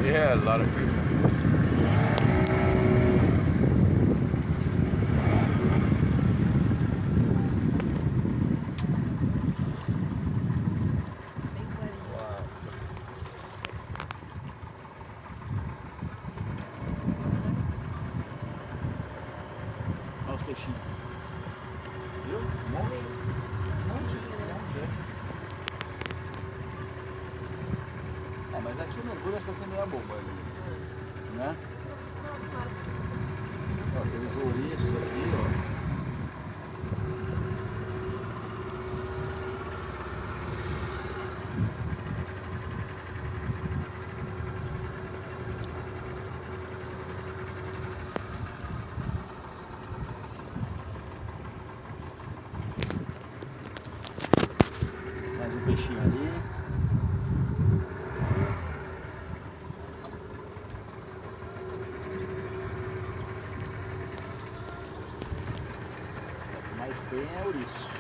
Yeah, a lot of people. Olha os peixinhos. Viu? Um monte. Um monte. É, mas aqui o mergulho acho que vai ser meia bomba ali. Né? Ó, tem os ouriços aqui, ó. Mais um peixinho ali. O que mais tem é ouriço.